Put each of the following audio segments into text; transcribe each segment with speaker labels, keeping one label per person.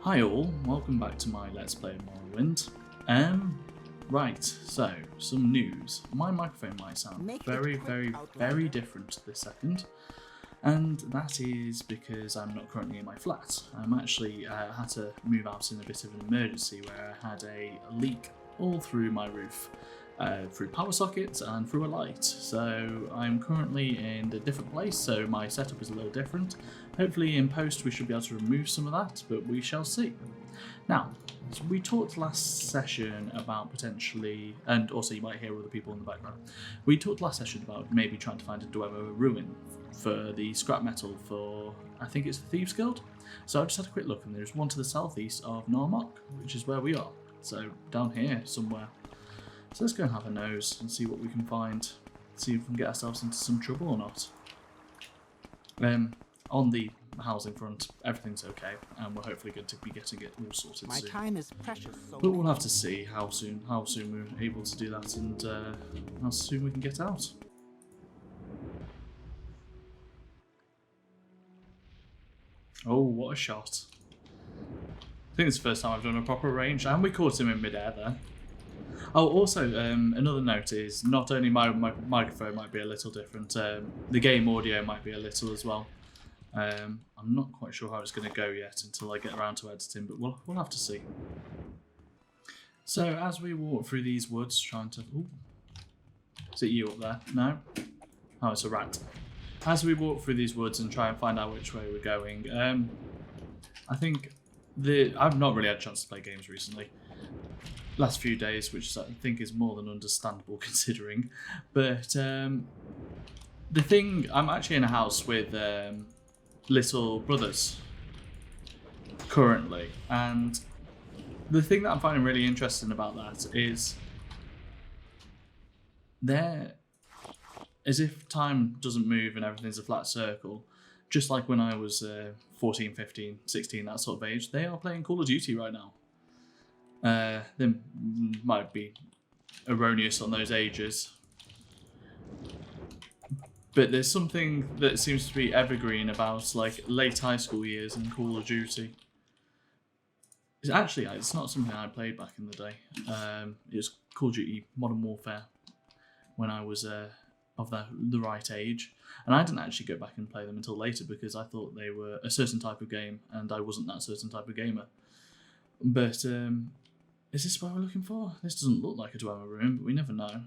Speaker 1: Hi all, welcome back to my Let's Play of Morrowind. Right, so, some news. My microphone might sound very different this second, and that is because I'm not currently in my flat. I'm actually had to move out in a bit of an emergency where I had a leak all through my roof, through power sockets and through a light. So I'm currently in a different place, so my setup is a little different. Hopefully in post we should be able to remove some of that, but we shall see. Now, so we talked last session about potentially, and also you might hear other people in the background, we talked last session about maybe trying to find a Dwemer ruin for the scrap metal for, I think it's the Thieves Guild. So I just had a quick look and there's one to the southeast of Narmok, which is where we are. So down here somewhere. So let's go and have a nose and see what we can find. See if we can get ourselves into some trouble or not. On the housing front, everything's okay, and we're hopefully going to be getting it all sorted soon.
Speaker 2: My time is precious,
Speaker 1: But we'll have to see how soon we're able to do that, and how soon we can get out. Oh, what a shot! I think it's the first time I've done a proper range, and we caught him in midair there. Oh, also, another note is not only my microphone might be a little different, the game audio might be a little as well. I'm not quite sure how it's going to go yet until I get around to editing, but we'll have to see. So as we walk through these woods, trying to... Ooh, is it you up there? No? Oh, it's a rat. As we walk through these woods and try and find out which way we're going, I think I've not really had a chance to play games recently. Last few days, which I think is more than understandable considering. But the thing, I'm actually in a house with little brothers currently, and the thing that I'm finding really interesting about that is they're as if time doesn't move and everything's a flat circle, just like when I was 14, 15, 16, that sort of age. They are playing Call of Duty right now. They might be erroneous on those ages, but there's something that seems to be evergreen about like late high school years and Call of Duty. It's not something I played back in the day. It was Call of Duty Modern Warfare when I was of the right age, and I didn't actually go back and play them until later because I thought they were a certain type of game and I wasn't that certain type of gamer. But is this what we're looking for? This doesn't look like a Dwemer room, but we never know.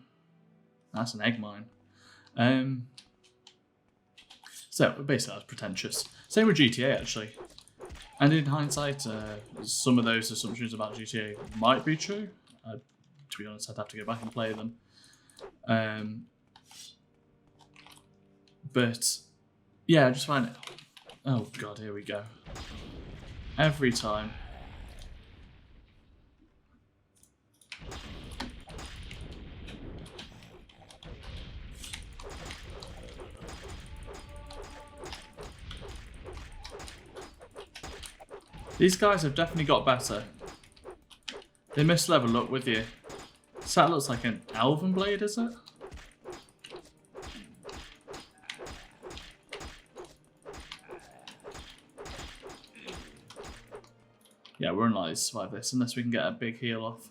Speaker 1: That's an egg mine. So basically that's pretentious. Same with GTA actually. And in hindsight, some of those assumptions about GTA might be true. To be honest, I'd have to go back and play them. But yeah, I just find it... Oh god, here we go. Every time. These guys have definitely got better. They must level up with you. So that looks like an elven blade, is it? Yeah, we're unlikely to survive this unless we can get a big heal off.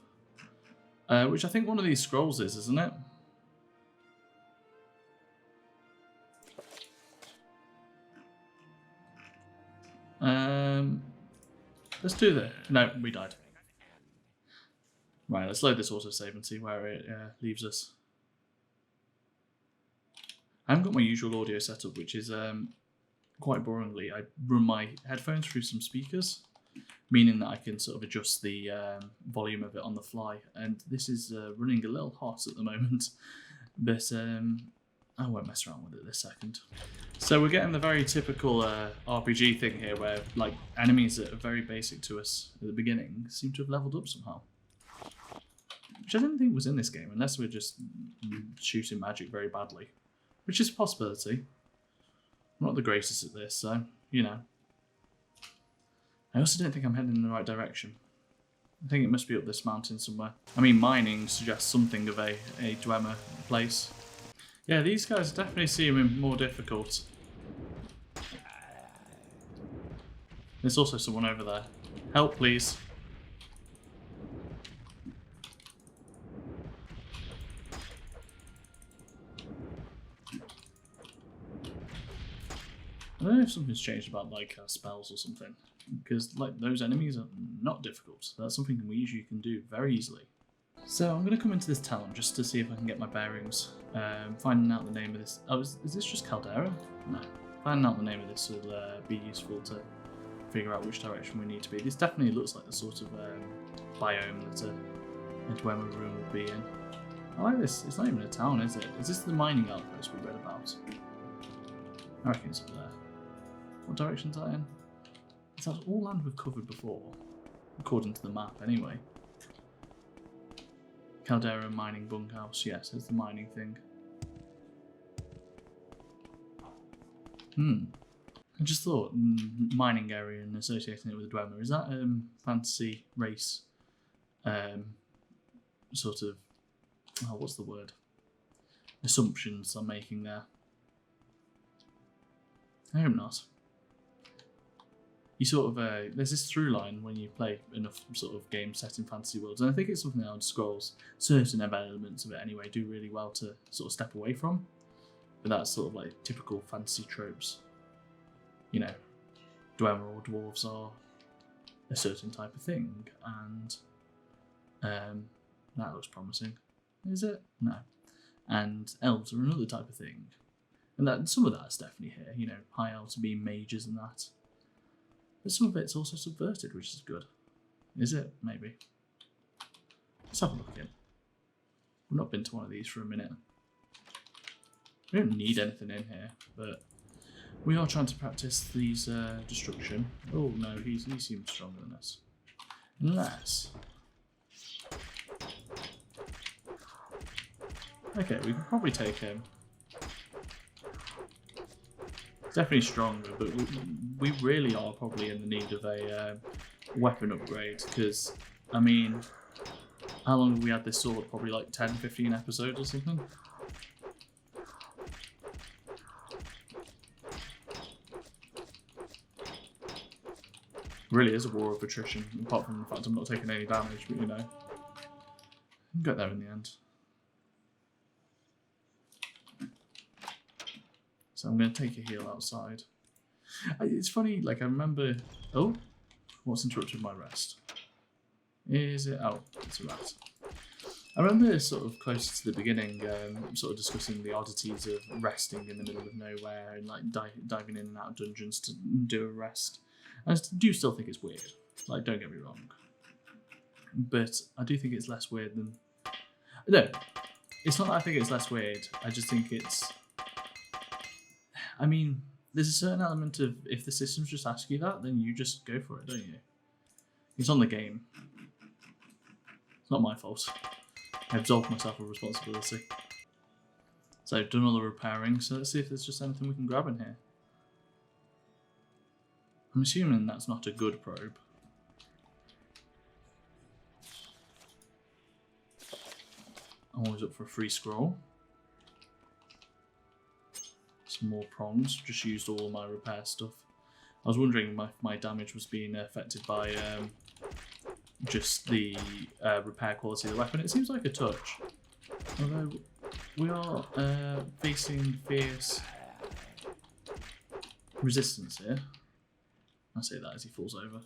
Speaker 1: Which I think one of these scrolls is, isn't it? Let's do that. No, we died. Right, let's load this autosave and see where it leaves us. I haven't got my usual audio setup, which is quite boringly. I run my headphones through some speakers, meaning that I can sort of adjust the volume of it on the fly. And this is running a little hot at the moment, but I won't mess around with it this second. So we're getting the very typical RPG thing here where like enemies that are very basic to us at the beginning seem to have leveled up somehow. Which I didn't think was in this game unless we're just shooting magic very badly. Which is a possibility. I'm not the greatest at this, so, you know. I also don't think I'm heading in the right direction. I think it must be up this mountain somewhere. I mean, mining suggests something of a Dwemer place. Yeah, these guys definitely seem more difficult. There's also someone over there. Help, please. I don't know if something's changed about like spells or something, because like those enemies are not difficult. That's something we usually can do very easily. So I'm going to come into this town just to see if I can get my bearings. Finding out the name of this. Oh, is this just Caldera? No. Finding out the name of this will be useful to figure out which direction we need to be. This definitely looks like the sort of biome that a Dwemer room will be in. I like this. It's not even a town, is it? Is this the mining outpost we read about? I reckon it's up there. What direction's that in? Is that all land we've covered before? According to the map, anyway. Caldera mining bunkhouse. Yes, it's the mining thing. I just thought mining area and associating it with the Dwemer. Is that fantasy race sort of, oh, what's the word? Assumptions I'm making there. I hope not. You sort of, there's this through line when you play enough sort of games set in fantasy worlds, and I think it's something that Elder Scrolls, certain elements of it anyway, do really well to sort of step away from. But that's sort of like typical fantasy tropes. You know, Dwemer or dwarves are a certain type of thing, and that looks promising. Is it? No. And elves are another type of thing. And that some of that's definitely here, you know, high elves being mages and that. But some of it's also subverted, which is good. Is it? Maybe. Let's have a look in. We've not been to one of these for a minute. We don't need anything in here, but we are trying to practice these destruction. Oh no, he seems stronger than us. Unless... Okay, we can probably take him. Definitely stronger, but we really are probably in the need of a weapon upgrade, because, I mean, how long have we had this sword? Probably like 10, 15 episodes or something? Really is a war of attrition, apart from the fact I'm not taking any damage, but you know, we'll get there in the end. So I'm going to take a heal outside. It's funny, like I remember... Oh, what's interrupted my rest? Is it... Oh, it's a rat. I remember sort of close to the beginning, sort of discussing the oddities of resting in the middle of nowhere and like diving in and out of dungeons to do a rest. I do still think it's weird, like don't get me wrong. But I do think it's less weird than... No, it's not that I think it's less weird, I just think it's... I mean, there's a certain element of if the systems just ask you that, then you just go for it, don't you? It's on the game. It's not my fault. I absolved myself of responsibility. So I've done all the repairing, so let's see if there's just anything we can grab in here. I'm assuming that's not a good probe. I'm always up for a free scroll. Some more prongs, just used all my repair stuff. I was wondering if my damage was being affected by just the repair quality of the weapon. It seems like a touch. Although we are facing fierce resistance here. I say that as he falls over.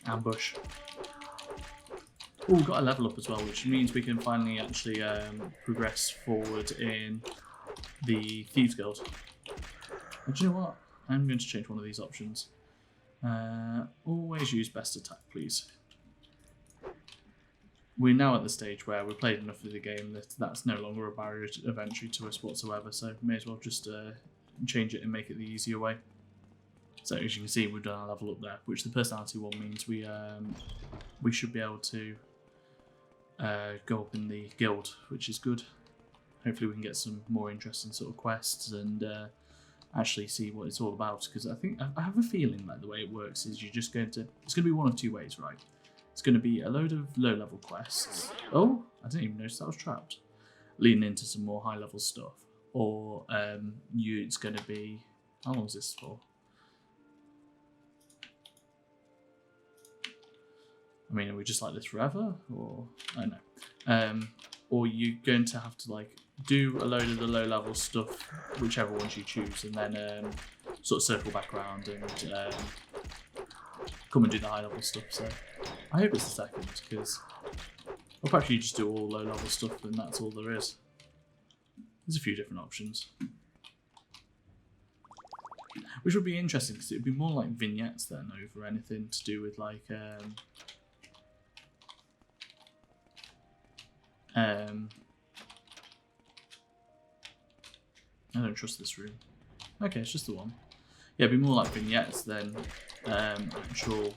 Speaker 1: Ambush. Oh, we've got a level up as well, which means we can finally actually progress forward in the Thieves Guild. But do you know what? I'm going to change one of these options. Always use best attack, please. We're now at the stage where we've played enough of the game that that's no longer a barrier of entry to us whatsoever, so may as well just change it and make it the easier way. So as you can see, we've done our level up there, which the personality one means we should be able to go up in the guild, which is good. Hopefully we can get some more interesting sort of quests and actually see what it's all about, because I have a feeling like the way it works is you're just going to, it's going to be one of two ways, right? It's going to be a load of low-level quests. Oh, I didn't even notice that was trapped. Leading into some more high-level stuff. Or it's going to be... How long is this for? I mean, are we just like this forever? Or... I don't know. Or you're going to have to like do a load of the low-level stuff, whichever ones you choose, and then sort of circle back around and come and do the high-level stuff. So I hope it's the second, because I'll probably just do all low-level stuff and that's all there is. There's a few different options. Which would be interesting, because it would be more like vignettes then, over anything to do with like... I don't trust this room. Okay, it's just the one. Yeah, it'd be more like vignettes than actual,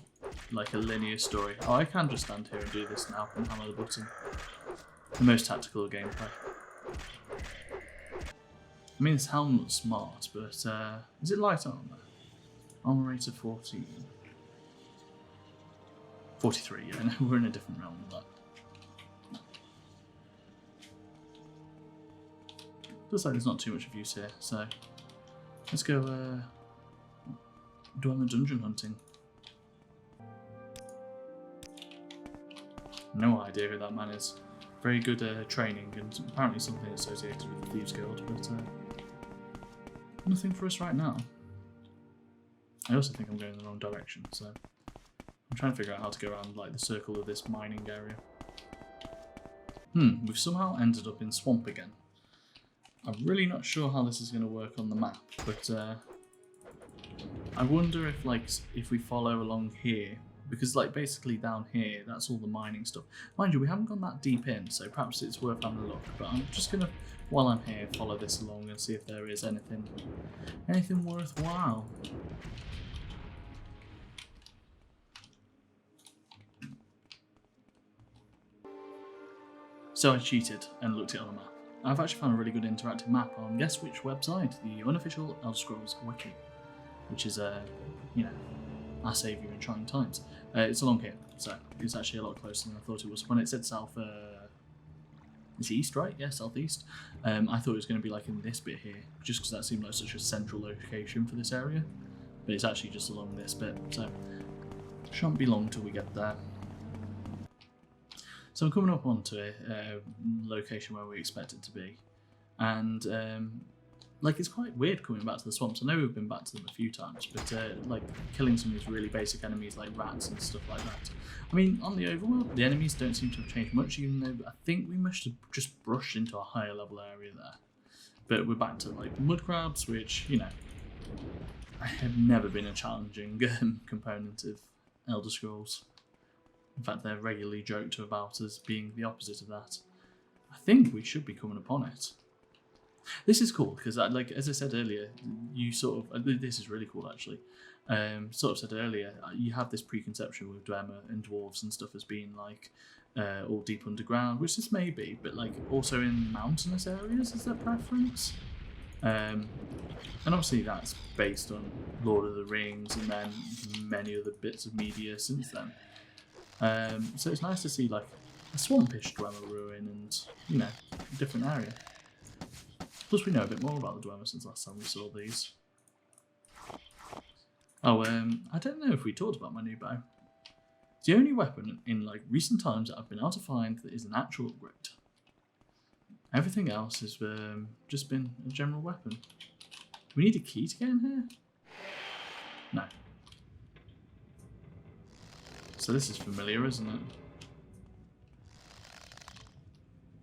Speaker 1: like a linear story. Oh, I can just stand here and do this now and hammer the button. The most tactical gameplay. I mean, this helmet's smart, but is it light armor? Armor rate of 14. 43, yeah, no, we're in a different realm with that. Looks like there's not too much of use here, so let's go Dwemer dungeon hunting. No idea who that man is. Very good training and apparently something associated with the Thieves Guild, but nothing for us right now. I also think I'm going in the wrong direction, so I'm trying to figure out how to go around like the circle of this mining area. We've somehow ended up in swamp again. I'm really not sure how this is going to work on the map, but I wonder if we follow along here, because like basically down here, that's all the mining stuff. Mind you, we haven't gone that deep in, so perhaps it's worth having a look, but I'm just going to, while I'm here, follow this along and see if there is anything worthwhile. So I cheated and looked it on the map. I've actually found a really good interactive map on guess which website? The unofficial Elder Scrolls Wiki, which is you know, our saviour in trying times. It's along here, so it's actually a lot closer than I thought it was. When it said south, it's east, right? Yeah, southeast. I thought it was going to be like in this bit here, just because that seemed like such a central location for this area. But it's actually just along this bit, so shan't be long till we get there. So I'm coming up onto a location where we expect it to be, and like it's quite weird coming back to the swamps. I know we've been back to them a few times, but like killing some of these really basic enemies like rats and stuff like that. I mean, on the overworld, the enemies don't seem to have changed much, even though I think we must have just brushed into a higher level area there. But we're back to like mud crabs, which, you know, I have never been a challenging component of Elder Scrolls. In fact, they're regularly joked about as being the opposite of that. I think we should be coming upon it. This is cool because, like as I said earlier, you sort of this is really cool actually. Sort of said earlier, you have this preconception with Dwemer and dwarves and stuff as being like all deep underground, which this may be, but like also in mountainous areas is their preference. And obviously that's based on Lord of the Rings and then many other bits of media since then. So it's nice to see like a swampish Dwemer ruin and, you know, a different area. Plus we know a bit more about the Dwemer since last time we saw these. Oh, I don't know if we talked about my new bow. It's the only weapon in like recent times that I've been able to find that is an actual upgrade. Everything else has just been a general weapon. Do we need a key to get in here? No. So this is familiar, isn't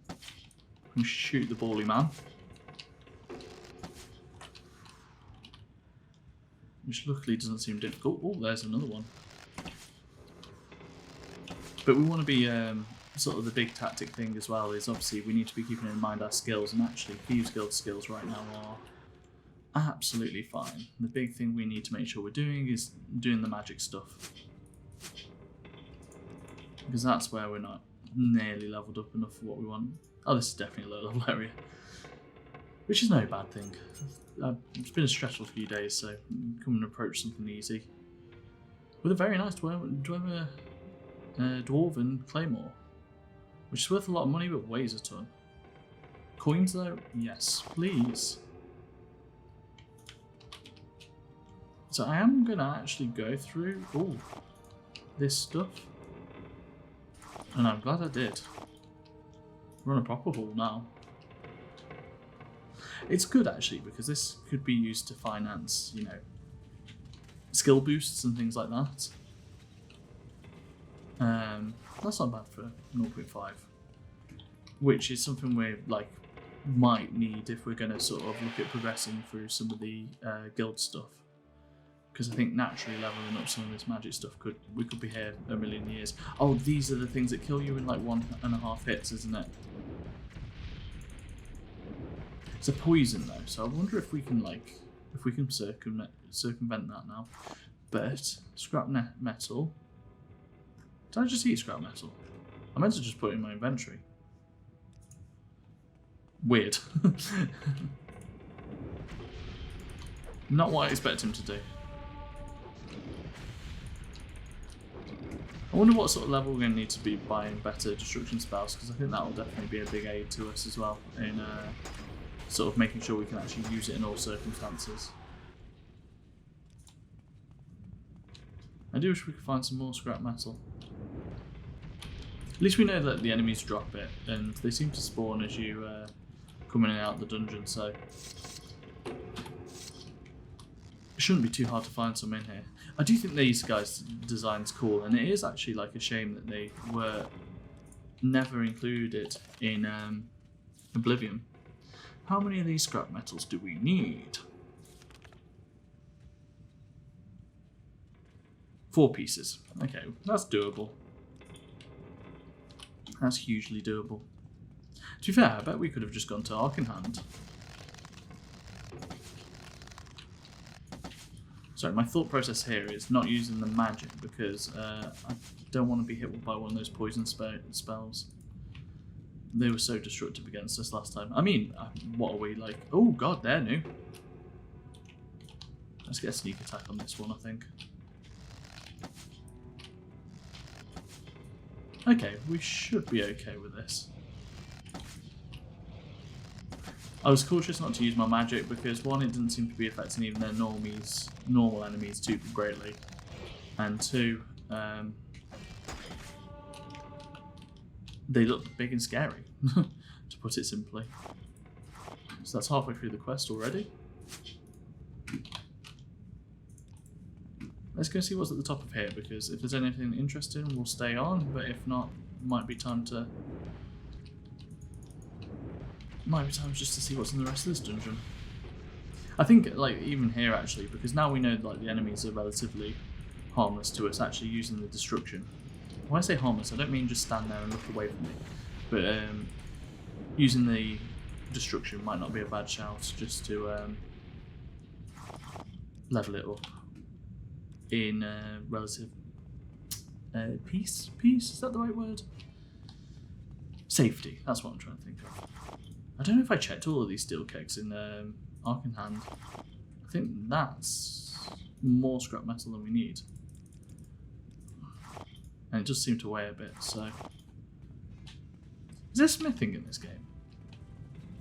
Speaker 1: it? We shoot the bally man. Which luckily doesn't seem difficult. Oh, there's another one. But we want to be sort of the big tactic thing as well is obviously we need to be keeping in mind our skills, and actually Thieves Guild skills right now are absolutely fine. The big thing we need to make sure we're doing is doing the magic stuff. Because that's where we're not nearly leveled up enough for what we want. Oh, this is definitely a low level area. Which is no bad thing. It's been a stressful few days, so come and approach something easy. With a very nice Dwemer Dwarven Claymore, which is worth a lot of money but weighs a ton. Coins though? Yes, please. So I am going to actually go through all this stuff. And I'm glad I did. Run a proper haul now. It's good actually because this could be used to finance, you know, skill boosts and things like that. That's not bad for 0.5, which is something we might need if we're going to sort of look at progressing through some of the guild stuff. Because I think naturally leveling up some of this magic stuff we could be here a million years. Oh, these are the things that kill you in like 1.5 hits, isn't it? It's a poison though, so I wonder if we can circumvent that now. But scrap metal. Did I just eat scrap metal? I meant to just put it in my inventory. Weird. Not what I expect him to do. I wonder what sort of level we're going to need to be buying better destruction spells, because I think that will definitely be a big aid to us as well in sort of making sure we can actually use it in all circumstances. I do wish we could find some more scrap metal. At least we know that the enemies drop it, and they seem to spawn as you come in and out of the dungeon, so it shouldn't be too hard to find some in here. I do think these guys' design's cool, and it is actually like a shame that they were never included in Oblivion. How many of these scrap metals do we need? 4 pieces. Okay, that's doable. That's hugely doable. To be fair, I bet we could have just gone to Arc in Hand. Sorry, my thought process here is not using the magic because I don't want to be hit by one of those poison spells. They were so destructive against us last time. I mean, what are we like? Oh god, they're new. Let's get a sneak attack on this one, I think. Okay, we should be okay with this. I was cautious not to use my magic because 1, it didn't seem to be affecting even their normal enemies too greatly, and 2, they look big and scary, to put it simply. So that's halfway through the quest already. Let's go see what's at the top of here, because if there's anything interesting, we'll stay on, but if not, might be time just to see what's in the rest of this dungeon. I think, like, even here actually, because now we know like the enemies are relatively harmless to us, actually using the destruction. When I say harmless, I don't mean just stand there and look away from me, but using the destruction might not be a bad shout, just to level it up in relative peace? Is that the right word? Safety, that's what I'm trying to think of. I don't know if I checked all of these steel kegs in Arc in Hand. I think that's more scrap metal than we need. And it does seem to weigh a bit, so... Is there smithing in this game?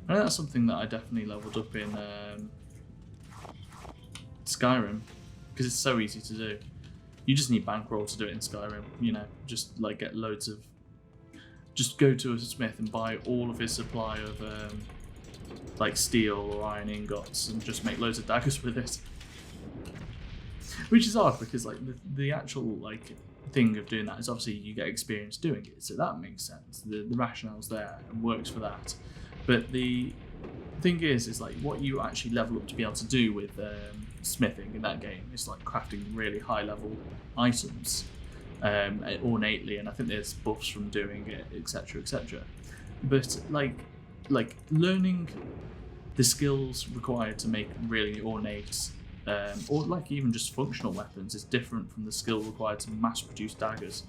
Speaker 1: I know that's something that I definitely leveled up in Skyrim, because it's so easy to do. You just need bankroll to do it in Skyrim, you know, just like get loads of... Just go to a smith and buy all of his supply of like steel or iron ingots and just make loads of daggers with it. Which is odd because like the actual like thing of doing that is obviously you get experience doing it, so that makes sense. The rationale's there and works for that. But the thing is like what you actually level up to be able to do with smithing in that game is like crafting really high level items. Ornately, and I think there's buffs from doing it, etc, etc. But like learning the skills required to make really ornate or like even just functional weapons is different from the skill required to mass produce daggers.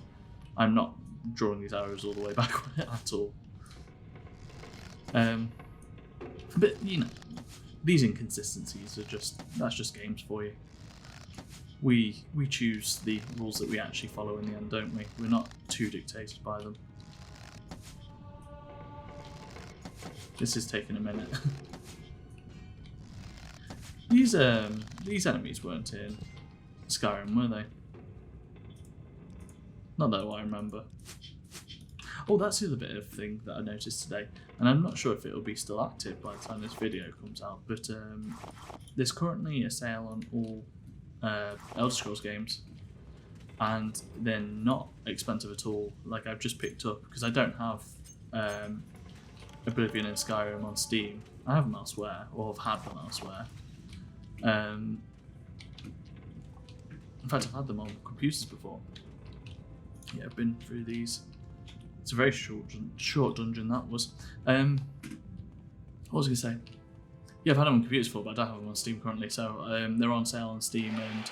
Speaker 1: I'm not drawing these arrows all the way back at all. But you know, these inconsistencies are that's just games for you. we choose the rules that we actually follow in the end, don't we? We're not too dictated by them. This is taking a minute. These enemies weren't in Skyrim, were they? Not that I remember. Oh, that's the other bit of thing that I noticed today, and I'm not sure if it will be still active by the time this video comes out, but there's currently a sale on all Elder Scrolls games, and they're not expensive at all. Like, I've just picked up, because I don't have Oblivion and Skyrim on Steam. I have them elsewhere, or have had them elsewhere. In fact, I've had them on computers before. Yeah, I've been through these. It's a very short dungeon, that was. What was I going to say? Yeah, I've had them on computers before, but I don't have them on Steam currently. So they're on sale on Steam, and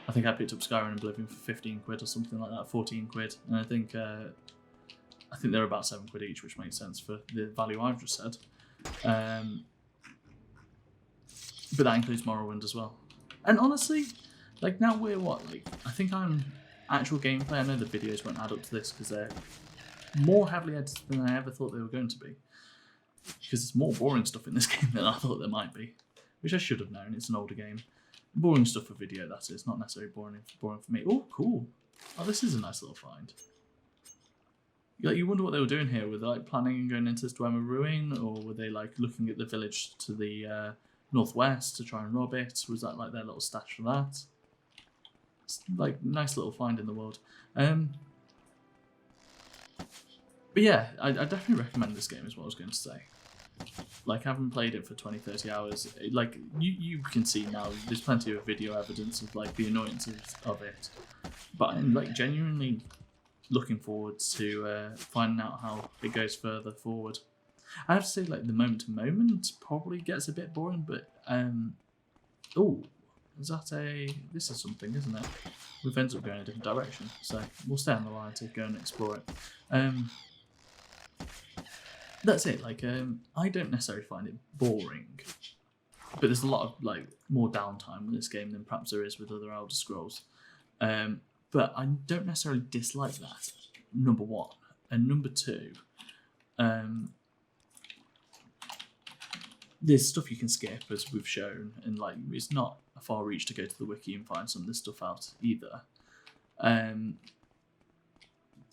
Speaker 1: I think I picked up Skyrim and Oblivion for 15 quid or something like that, 14 quid. And I think they're about 7 quid each, which makes sense for the value I've just said. But that includes Morrowind as well. And honestly, like, now we're what? Like, I think I'm actual gameplay. I know the videos won't add up to this because they're more heavily edited than I ever thought they were going to be. Because there's more boring stuff in this game than I thought there might be, which I should have known. It's an older game. Boring stuff for video, that is, not necessarily boring for me. Oh, cool. Oh, this is a nice little find. Like, you wonder what they were doing here. Were they like planning on going into this Dwemer ruin, or were they like looking at the village to the northwest to try and rob it? Was that like their little stash for that? It's like nice little find in the world. But yeah, I definitely recommend this game, is what I was going to say. Like, having played it for 20-30 hours, like, you can see now, there's plenty of video evidence of like the annoyances of it. But I'm like genuinely looking forward to finding out how it goes further forward. I have to say, like, the moment to moment probably gets a bit boring, but oh, is that this is something, isn't it? We've ended up going a different direction, so we'll stay on the line to go and explore it. That's it. Like, I don't necessarily find it boring, but there's a lot of like more downtime with this game than perhaps there is with other Elder Scrolls. But I don't necessarily dislike that. Number one, and number two, there's stuff you can skip, as we've shown, and like it's not a far reach to go to the wiki and find some of this stuff out either.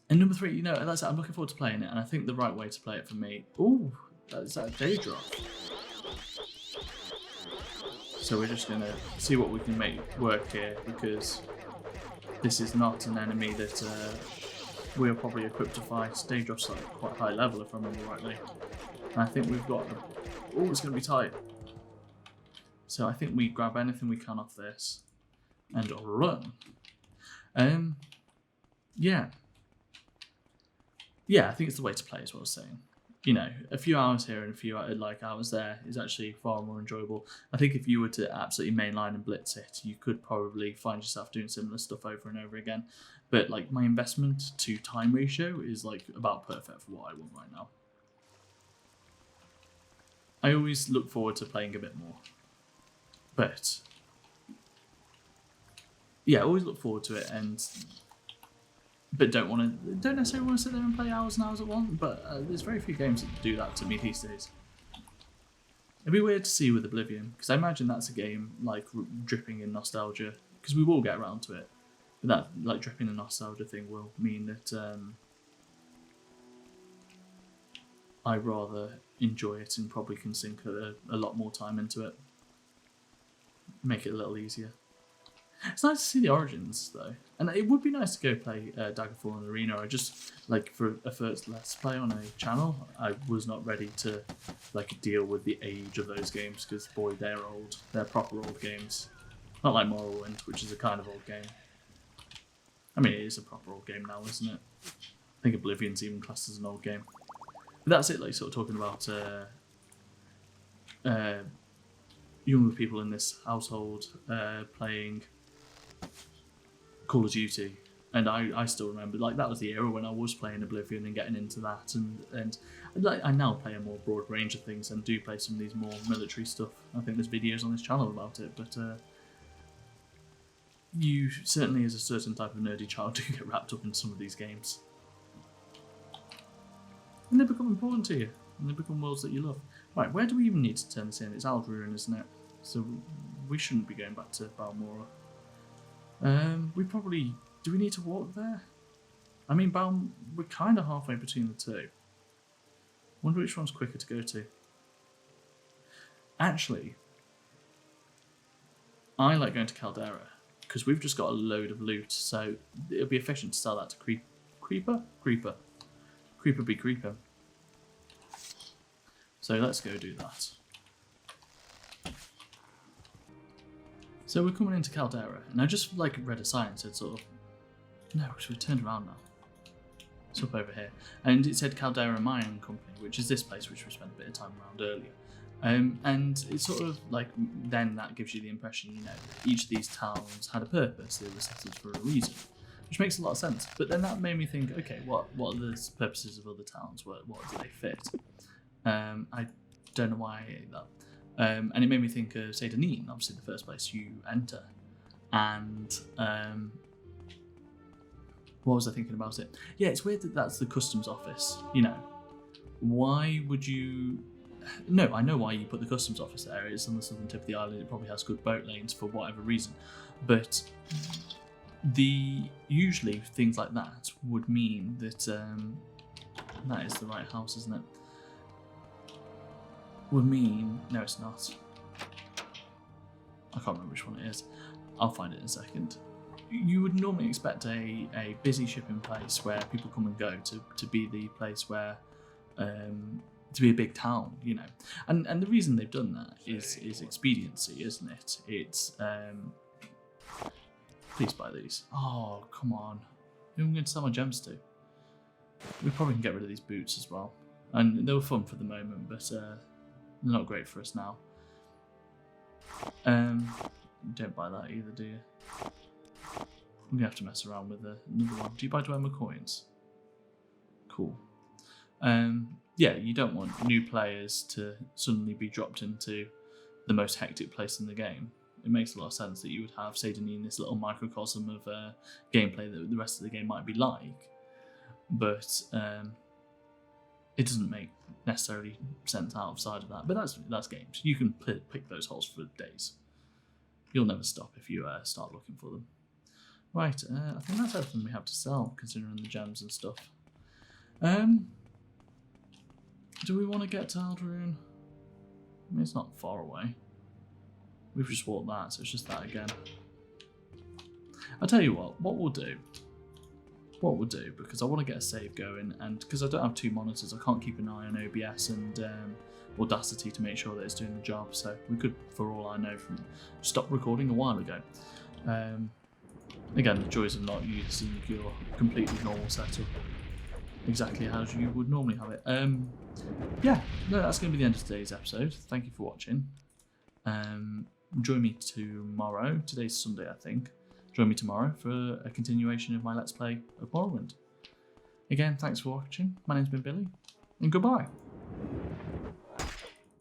Speaker 1: And number three, that's it, I'm looking forward to playing it, and I think the right way to play it for me... Ooh, is that a day drop? So we're just going to see what we can make work here, because this is not an enemy that we're probably equipped to fight. Day drop's like quite high level, if I remember rightly. And I think we've got... Oh, it's going to be tight. So I think we grab anything we can off this and run. Yeah, I think it's the way to play, is what I was saying. A few hours here and a few hours there is actually far more enjoyable. I think if you were to absolutely mainline and blitz it, you could probably find yourself doing similar stuff over and over again. But like, my investment to time ratio is like about perfect for what I want right now. I always look forward to playing a bit more. But yeah, I always look forward to it, but don't necessarily want to sit there and play hours and hours at once. But there's very few games that do that to me these days. It'd be weird to see with Oblivion, because I imagine that's a game like dripping in nostalgia, because we will get around to it. But that like dripping in nostalgia thing will mean that I rather enjoy it and probably can sink a lot more time into it. Make it a little easier. It's nice to see the origins, though. And it would be nice to go play Daggerfall and Arena. I just, like, for a first Let's Play on a channel, I was not ready to, like, deal with the age of those games, because, boy, they're old. They're proper old games. Not like Morrowind, which is a kind of old game. I mean, it is a proper old game now, isn't it? I think Oblivion's even classed as an old game. But that's it, like, sort of talking about younger people in this household playing Call of Duty, and I still remember, like, that was the era when I was playing Oblivion and getting into that, and like, I now play a more broad range of things and do play some of these more military stuff. I think there's videos on this channel about it, but you certainly, as a certain type of nerdy child, do get wrapped up in some of these games. And they become important to you, and they become worlds that you love. Right, where do we even need to turn this in? It's Alderun, isn't it? So we shouldn't be going back to Balmora. We probably... Do we need to walk there? I mean, we're kind of halfway between the two. Wonder which one's quicker to go to. Actually, I like going to Caldera, because we've just got a load of loot, so it'll be efficient to sell that to Creeper? Creeper be Creeper. So let's go do that. So we're coming into Caldera, and I just read a sign that said sort of, no, because we've turned around now. It's up over here. And it said Caldera Mining Company, which is this place which we spent a bit of time around earlier. And it's sort of then that gives you the impression, each of these towns had a purpose, they were settled for a reason, which makes a lot of sense. But then that made me think, okay, what are the purposes of other towns? What do they fit? I don't know why I ate that. And it made me think of Seyda Neen, obviously the first place you enter. And what was I thinking about it? Yeah, it's weird that that's the customs office, Why would you... No, I know why you put the customs office there. It's on the southern tip of the island. It probably has good boat lanes for whatever reason. But usually things like that would mean that that is the right house, isn't it? Would mean... No, it's not. I can't remember which one it is. I'll find it in a second. You would normally expect a busy shipping place where people come and go to be the place where... to be a big town, and the reason they've done that is expediency, isn't it? It's please buy these. Oh, come on, who am I going to sell my gems to? We probably can get rid of these boots as well, and they were fun for the moment, but they're not great for us now. Don't buy that either, do you? I'm gonna have to mess around with another one. Do you buy Dwemer coins? Cool. Yeah, you don't want new players to suddenly be dropped into the most hectic place in the game. It makes a lot of sense that you would have Seyda Neen in this little microcosm of gameplay that the rest of the game might be like, but it doesn't make necessarily sense outside of that. But that's games. You can pick those holes for days. You'll never stop if you start looking for them. Right, I think that's everything we have to sell, considering the gems and stuff. Do we want to get to Alderun? I mean, it's not far away. We've just walked that, so it's just that again. I'll tell you what we'll do, because I want to get a save going, and because I don't have two monitors, I can't keep an eye on OBS and Audacity to make sure that it's doing the job, so we could, for all I know, stop recording a while ago. Again, the joys of not using your completely normal setup. Exactly how you would normally have it. Yeah, no, that's going to be the end of today's episode. Thank you for watching. Join me tomorrow. Today's Sunday, I think. Join me tomorrow for a continuation of my Let's Play of Morrowind. Again, thanks for watching. My name's been Billy, and goodbye.